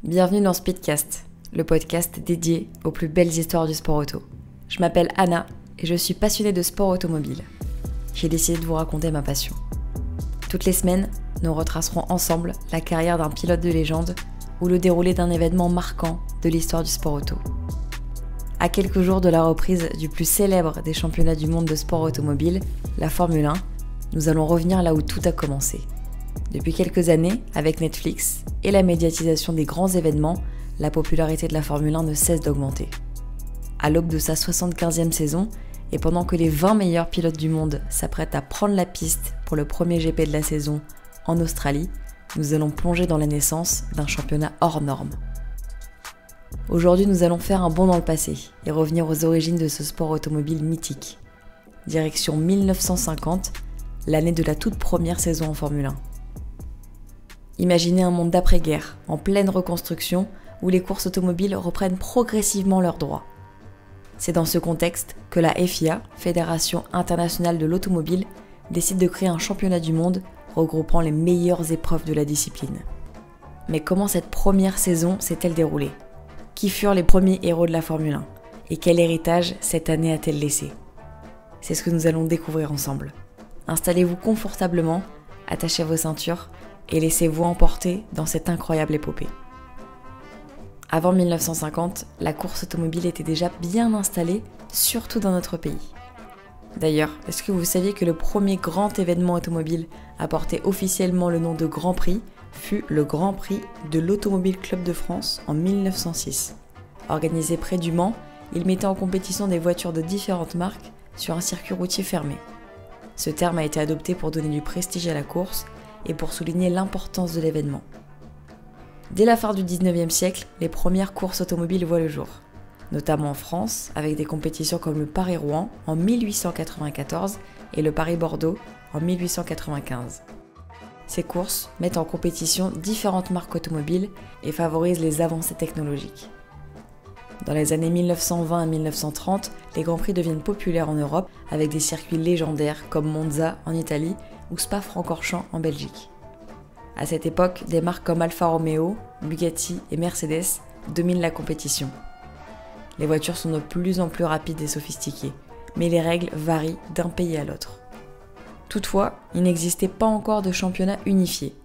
Bienvenue dans Speedcast, le podcast dédié aux plus belles histoires du sport auto. Je m'appelle Anna et je suis passionnée de sport automobile. J'ai décidé de vous raconter ma passion. Toutes les semaines, nous retracerons ensemble la carrière d'un pilote de légende ou le déroulé d'un événement marquant de l'histoire du sport auto. À quelques jours de la reprise du plus célèbre des championnats du monde de sport automobile, la Formule 1, nous allons revenir là où tout a commencé. Depuis quelques années, avec Netflix et la médiatisation des grands événements, la popularité de la Formule 1 ne cesse d'augmenter. À l'aube de sa 75e saison, et pendant que les 20 meilleurs pilotes du monde s'apprêtent à prendre la piste pour le premier GP de la saison en Australie, nous allons plonger dans la naissance d'un championnat hors norme. Aujourd'hui, nous allons faire un bond dans le passé et revenir aux origines de ce sport automobile mythique. Direction 1950, l'année de la toute première saison en Formule 1. Imaginez un monde d'après-guerre, en pleine reconstruction, où les courses automobiles reprennent progressivement leurs droits. C'est dans ce contexte que la FIA, Fédération internationale de l'automobile, décide de créer un championnat du monde regroupant les meilleures épreuves de la discipline. Mais comment cette première saison s'est-elle déroulée ? Qui furent les premiers héros de la Formule 1 ? Et quel héritage cette année a-t-elle laissé ? C'est ce que nous allons découvrir ensemble. Installez-vous confortablement, attachez vos ceintures et laissez-vous emporter dans cette incroyable épopée. Avant 1950, la course automobile était déjà bien installée, surtout dans notre pays. D'ailleurs, est-ce que vous saviez que le premier grand événement automobile à porter officiellement le nom de Grand Prix fut le Grand Prix de l'Automobile Club de France en 1906. Organisé près du Mans, il mettait en compétition des voitures de différentes marques sur un circuit routier fermé. Ce terme a été adopté pour donner du prestige à la course et pour souligner l'importance de l'événement. Dès la fin du 19e siècle, les premières courses automobiles voient le jour, notamment en France, avec des compétitions comme le Paris-Rouen en 1894 et le Paris-Bordeaux en 1895. Ces courses mettent en compétition différentes marques automobiles et favorisent les avancées technologiques. Dans les années 1920 à 1930, les Grands Prix deviennent populaires en Europe avec des circuits légendaires comme Monza en Italie ou Spa-Francorchamps en Belgique. À cette époque, des marques comme Alfa Romeo, Bugatti et Mercedes dominent la compétition. Les voitures sont de plus en plus rapides et sophistiquées, mais les règles varient d'un pays à l'autre. Toutefois, il n'existait pas encore de championnat unifié.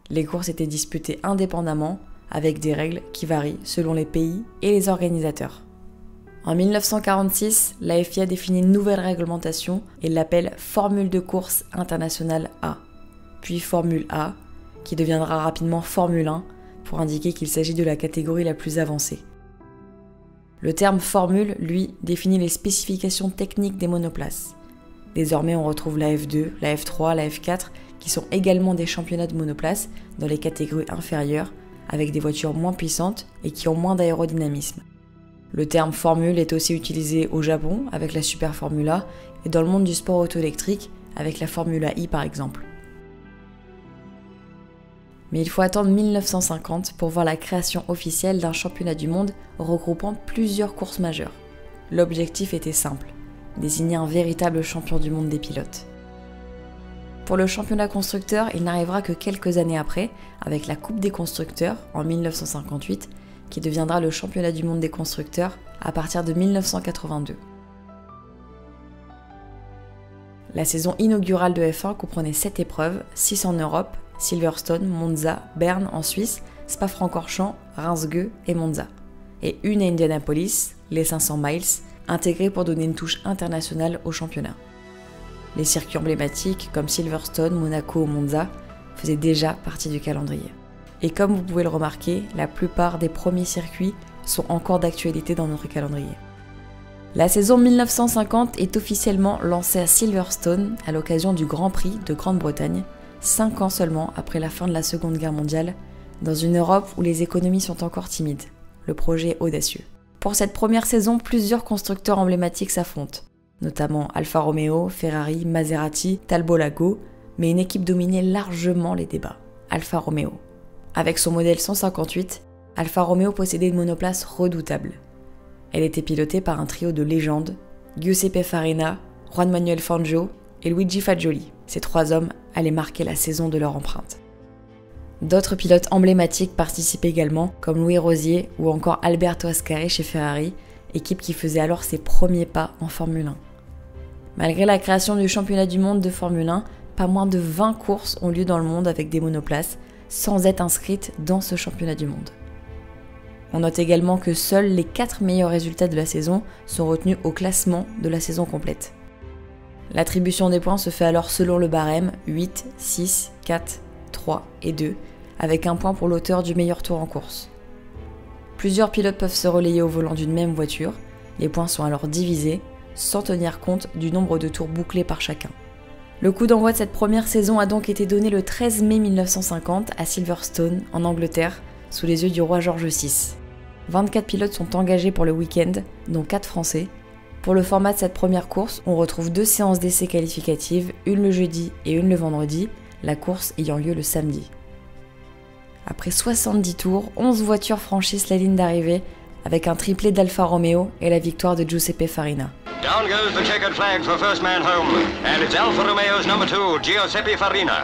Les courses étaient disputées indépendamment, avec des règles qui varient selon les pays et les organisateurs. En 1946, la FIA définit une nouvelle réglementation et l'appelle Formule de course internationale A, puis Formule A, qui deviendra rapidement Formule 1 pour indiquer qu'il s'agit de la catégorie la plus avancée. Le terme Formule, lui, définit les spécifications techniques des monoplaces. Désormais, on retrouve la F2, la F3, la F4, qui sont également des championnats de monoplaces dans les catégories inférieures, avec des voitures moins puissantes et qui ont moins d'aérodynamisme. Le terme Formule est aussi utilisé au Japon avec la Super Formula et dans le monde du sport auto-électrique avec la Formula I par exemple. Mais il faut attendre 1950 pour voir la création officielle d'un championnat du monde regroupant plusieurs courses majeures. L'objectif était simple, désigner un véritable champion du monde des pilotes. Pour le championnat constructeur, il n'arrivera que quelques années après, avec la Coupe des constructeurs en 1958, qui deviendra le championnat du monde des constructeurs à partir de 1982. La saison inaugurale de F1 comprenait 7 épreuves, 6 en Europe, Silverstone, Monza, Berne en Suisse, Spa-Francorchamps, Reims-Gueux et Monza, et une à Indianapolis, les 500 miles, intégrées pour donner une touche internationale au championnat. Les circuits emblématiques comme Silverstone, Monaco ou Monza faisaient déjà partie du calendrier. Et comme vous pouvez le remarquer, la plupart des premiers circuits sont encore d'actualité dans notre calendrier. La saison 1950 est officiellement lancée à Silverstone à l'occasion du Grand Prix de Grande-Bretagne, 5 ans seulement après la fin de la Seconde Guerre mondiale, dans une Europe où les économies sont encore timides. Le projet est audacieux. Pour cette première saison, plusieurs constructeurs emblématiques s'affrontent, notamment Alfa Romeo, Ferrari, Maserati, Talbot Lago, mais une équipe dominait largement les débats, Alfa Romeo. Avec son modèle 158, Alfa Romeo possédait une monoplace redoutable. Elle était pilotée par un trio de légendes, Giuseppe Farina, Juan Manuel Fangio et Luigi Fagioli. Ces 3 hommes allaient marquer la saison de leur empreinte. D'autres pilotes emblématiques participent également, comme Louis Rosier ou encore Alberto Ascari chez Ferrari, équipe qui faisait alors ses premiers pas en Formule 1. Malgré la création du championnat du monde de Formule 1, pas moins de 20 courses ont lieu dans le monde avec des monoplaces, sans être inscrites dans ce championnat du monde. On note également que seuls les 4 meilleurs résultats de la saison sont retenus au classement de la saison complète. L'attribution des points se fait alors selon le barème 8, 6, 4, 3 et 2, avec un point pour l'auteur du meilleur tour en course. Plusieurs pilotes peuvent se relayer au volant d'une même voiture, les points sont alors divisés, sans tenir compte du nombre de tours bouclés par chacun. Le coup d'envoi de cette première saison a donc été donné le 13 mai 1950 à Silverstone, en Angleterre, sous les yeux du roi George VI. 24 pilotes sont engagés pour le week-end, dont 4 Français. Pour le format de cette première course, on retrouve 2 séances d'essais qualificatives, une le jeudi et une le vendredi, la course ayant lieu le samedi. Après 70 tours, 11 voitures franchissent la ligne d'arrivée, avec un triplé d'Alfa Romeo et la victoire de Giuseppe Farina. Down goes the checkered flag for first man home, and it's Alfa Romeo's number 2, Giuseppe Farina.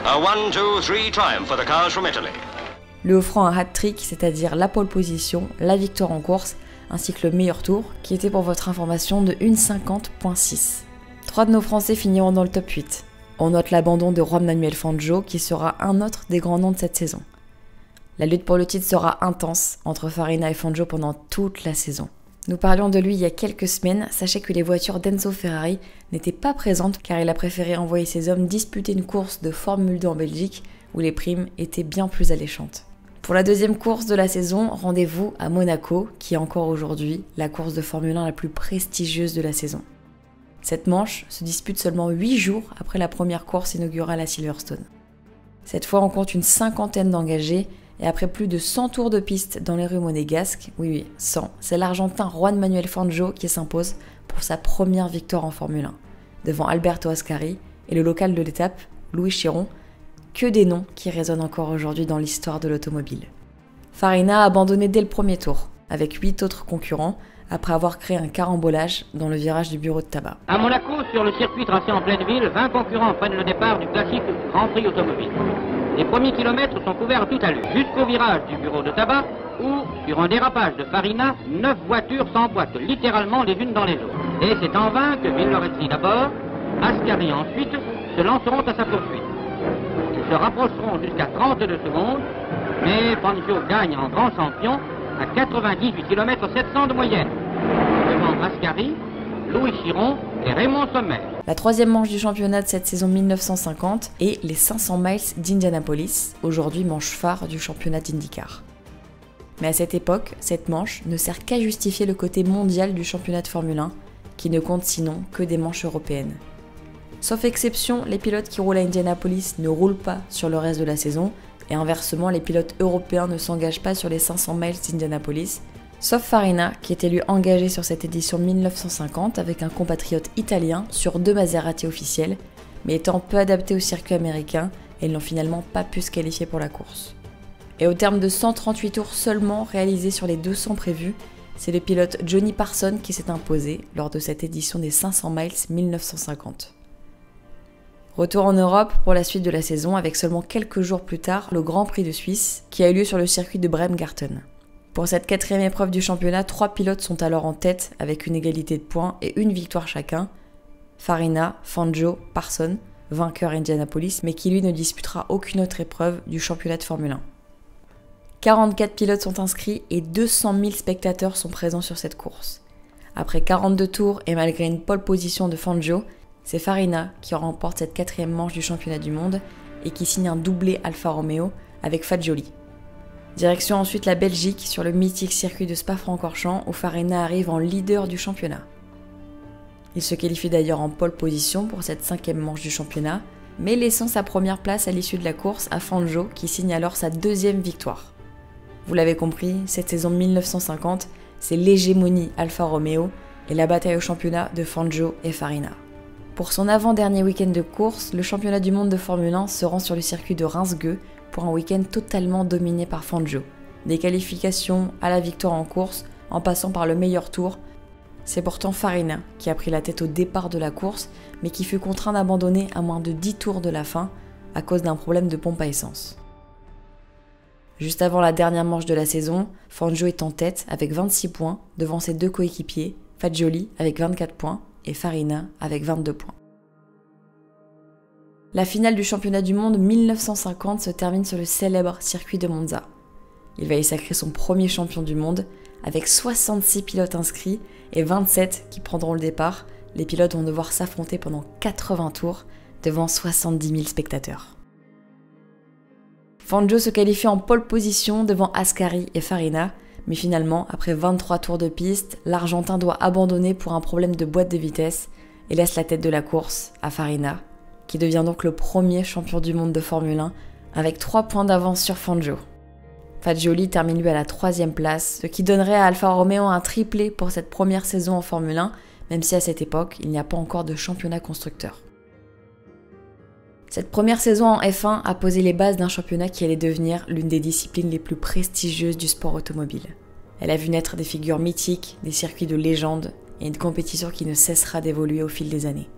A 1-2-3 triumph for the cars from Italy. Lui offrant un hat-trick, c'est-à-dire la pole position, la victoire en course, ainsi que le meilleur tour, qui était pour votre information de 1,50.6. 3 de nos Français finiront dans le top 8. On note l'abandon de Juan Manuel Fangio, qui sera un autre des grands noms de cette saison. La lutte pour le titre sera intense entre Farina et Fangio pendant toute la saison. Nous parlions de lui il y a quelques semaines, sachez que les voitures d'Enzo Ferrari n'étaient pas présentes car il a préféré envoyer ses hommes disputer une course de Formule 2 en Belgique où les primes étaient bien plus alléchantes. Pour la deuxième course de la saison, rendez-vous à Monaco, qui est encore aujourd'hui la course de Formule 1 la plus prestigieuse de la saison. Cette manche se dispute seulement 8 jours après la première course inaugurale à Silverstone. Cette fois, on compte une 50aine d'engagés et après plus de 100 tours de piste dans les rues monégasques, oui, 100, c'est l'Argentin Juan Manuel Fangio qui s'impose pour sa première victoire en Formule 1, devant Alberto Ascari et le local de l'étape, Louis Chiron, que des noms qui résonnent encore aujourd'hui dans l'histoire de l'automobile. Farina a abandonné dès le premier tour, avec 8 autres concurrents, après avoir créé un carambolage dans le virage du bureau de tabac. À Monaco, sur le circuit tracé en pleine ville, 20 concurrents prennent le départ du classique Grand Prix automobile. Les premiers kilomètres sont couverts à toute allure, jusqu'au virage du bureau de tabac, où, sur un dérapage de Farina, 9 voitures s'emboîtent littéralement les unes dans les autres. Et c'est en vain que Villoresi d'abord, Ascari ensuite, se lanceront à sa poursuite. Ils se rapprocheront jusqu'à 32 secondes, mais Fangio gagne en grand champion à 98 km 700 de moyenne, devant Ascari, Louis Chiron et Raymond Sommer. La troisième manche du championnat de cette saison 1950 est les 500 miles d'Indianapolis, aujourd'hui manche phare du championnat d'IndyCar. Mais à cette époque, cette manche ne sert qu'à justifier le côté mondial du championnat de Formule 1, qui ne compte sinon que des manches européennes. Sauf exception, les pilotes qui roulent à Indianapolis ne roulent pas sur le reste de la saison, et inversement, les pilotes européens ne s'engagent pas sur les 500 miles d'Indianapolis, sauf Farina, qui était lui engagé sur cette édition 1950 avec un compatriote italien sur 2 Maserati officiels, mais étant peu adapté au circuit américain, et n'ont finalement pas pu se qualifier pour la course. Et au terme de 138 tours seulement réalisés sur les 200 prévus, c'est le pilote Johnny Parsons qui s'est imposé lors de cette édition des 500 miles 1950. Retour en Europe pour la suite de la saison avec seulement quelques jours plus tard le Grand Prix de Suisse qui a eu lieu sur le circuit de Bremgarten. Pour cette 4e épreuve du championnat, 3 pilotes sont alors en tête avec une égalité de points et une victoire chacun. Farina, Fangio, Parsons, vainqueur Indianapolis, mais qui lui ne disputera aucune autre épreuve du championnat de Formule 1. 44 pilotes sont inscrits et 200 000 spectateurs sont présents sur cette course. Après 42 tours et malgré une pole position de Fangio, c'est Farina qui remporte cette 4e manche du championnat du monde et qui signe un doublé Alfa Romeo avec Fagioli. Direction ensuite la Belgique sur le mythique circuit de Spa-Francorchamps où Farina arrive en leader du championnat. Il se qualifie d'ailleurs en pole position pour cette 5e manche du championnat, mais laissant sa première place à l'issue de la course à Fangio qui signe alors sa 2e victoire. Vous l'avez compris, cette saison 1950, c'est l'hégémonie Alfa Romeo et la bataille au championnat de Fangio et Farina. Pour son avant-dernier week-end de course, le championnat du monde de Formule 1 se rend sur le circuit de Reims-Gueux pour un week-end totalement dominé par Fangio. Des qualifications à la victoire en course, en passant par le meilleur tour, c'est pourtant Farina qui a pris la tête au départ de la course, mais qui fut contraint d'abandonner à moins de 10 tours de la fin à cause d'un problème de pompe à essence. Juste avant la dernière manche de la saison, Fangio est en tête avec 26 points devant ses 2 coéquipiers, Fagioli avec 24 points et Farina avec 22 points. La finale du championnat du monde 1950 se termine sur le célèbre circuit de Monza. Il va y sacrer son premier champion du monde avec 66 pilotes inscrits et 27 qui prendront le départ. Les pilotes vont devoir s'affronter pendant 80 tours devant 70 000 spectateurs. Fangio se qualifie en pole position devant Ascari et Farina, mais finalement, après 23 tours de piste, l'Argentin doit abandonner pour un problème de boîte de vitesse et laisse la tête de la course à Farina, qui devient donc le premier champion du monde de Formule 1 avec 3 points d'avance sur Fangio. Fagioli termine lui à la 3e place, ce qui donnerait à Alfa Romeo un triplé pour cette première saison en Formule 1, même si à cette époque, il n'y a pas encore de championnat constructeur. Cette première saison en F1 a posé les bases d'un championnat qui allait devenir l'une des disciplines les plus prestigieuses du sport automobile. Elle a vu naître des figures mythiques, des circuits de légende et une compétition qui ne cessera d'évoluer au fil des années.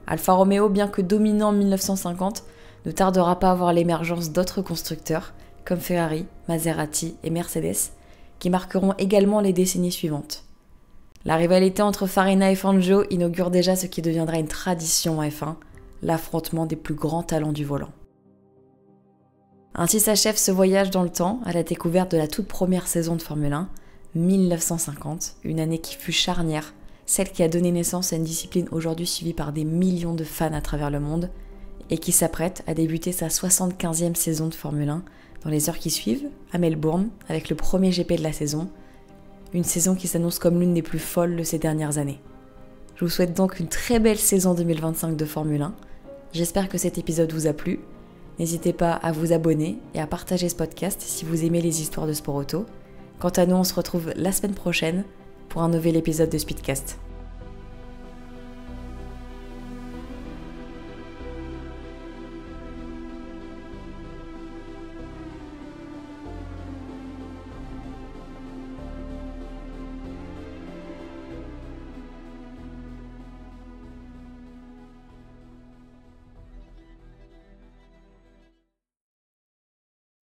Alfa Romeo, bien que dominant en 1950, ne tardera pas à voir l'émergence d'autres constructeurs, comme Ferrari, Maserati et Mercedes, qui marqueront également les décennies suivantes. La rivalité entre Farina et Fangio inaugure déjà ce qui deviendra une tradition en F1, l'affrontement des plus grands talents du volant. Ainsi s'achève ce voyage dans le temps à la découverte de la toute première saison de Formule 1, 1950, une année qui fut charnière, celle qui a donné naissance à une discipline aujourd'hui suivie par des millions de fans à travers le monde et qui s'apprête à débuter sa 75e saison de Formule 1 dans les heures qui suivent, à Melbourne, avec le premier GP de la saison, une saison qui s'annonce comme l'une des plus folles de ces dernières années. Je vous souhaite donc une très belle saison 2025 de Formule 1. J'espère que cet épisode vous a plu. N'hésitez pas à vous abonner et à partager ce podcast si vous aimez les histoires de sport auto. Quant à nous, on se retrouve la semaine prochaine pour un nouvel épisode de Speedcast.